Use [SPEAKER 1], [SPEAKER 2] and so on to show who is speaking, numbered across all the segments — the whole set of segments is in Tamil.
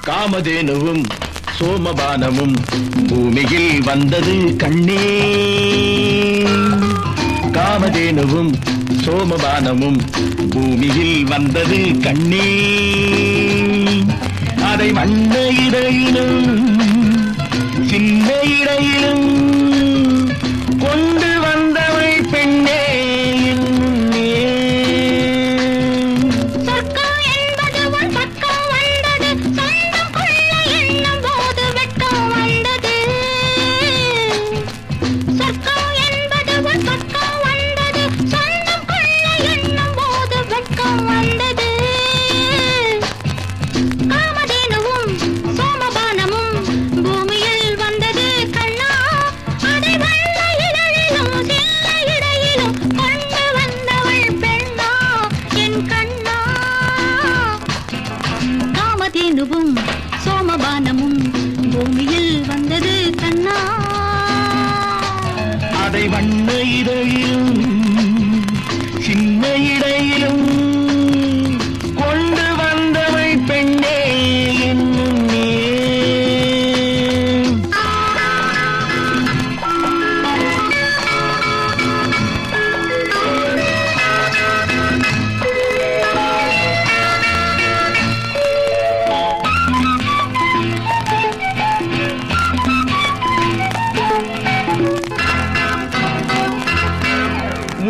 [SPEAKER 1] காமதேனுவும் சோமபானமும் பூமியில் வந்தது கண்ணே. காமதேனுவும் சோமபானமும் பூமியில் வந்தது கண்ணே. அதை வண்ண இடையிலும் சின்ன இடையிலும் கொண்டு வந்தவள் பெண்ணே.
[SPEAKER 2] சோமபானமும் பூமியில் வந்தது கண்ணா.
[SPEAKER 1] அதை வண்ண இடையிலும் சின்ன இடையிலும் கொண்டு வந்தவள் பெண்ணே என்னும் நீ.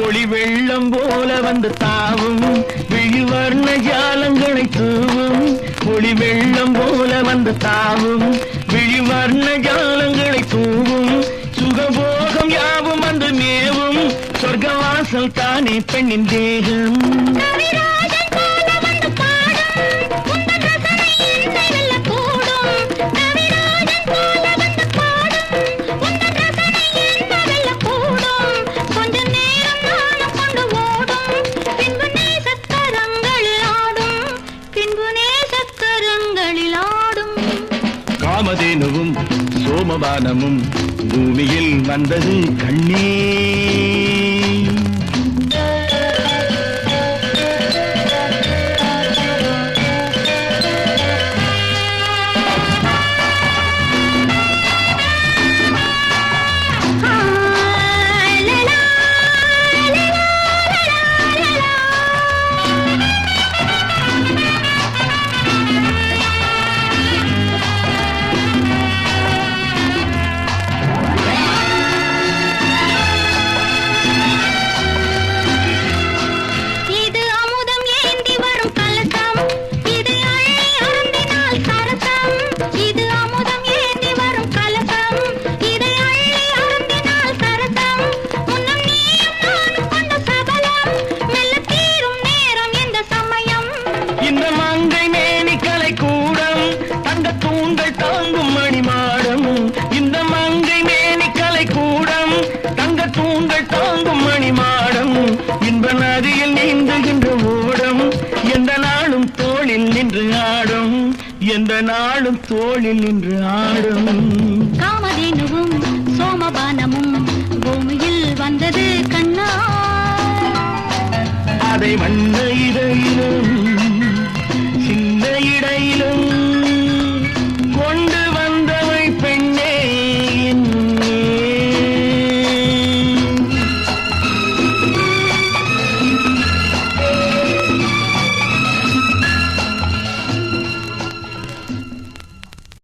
[SPEAKER 1] ஒளி வெள்ளம் போல வந்து தாவும் விழிவர்ண ஜாலங்களை தூவும். ஒளி வெள்ளம் போல வந்து தாவும் விழிவர்ண ஜாலங்களை தூவும். சுகபோகம் யாவும் வந்து மேவும் சொர்க்கவாசல் தானே பெண்ணின் தேகம். காமதேனுவும் சோமபானமும் பூமியில் வந்தது கண்ணே. இந்த மங்கை மேனிக்கலை கூடம் தங்க தூண்கள் தாங்கும் மணிமாடம். இந்த மங்கை மேனிக்கலை கூடம் தங்க தூண்கள் தாங்கும் மணிமாடம். இன்ப நதியில் நீந்துகின்ற ஓடம் எந்த நாளும் தோளில் நின்று ஆடும். எந்த நாளும் தோளில் நின்று ஆடும்.
[SPEAKER 2] காமதேனுவும் சோமபானமும் பூமியில் வந்தது கண்ணா.
[SPEAKER 1] அதை வண்ண இடையில்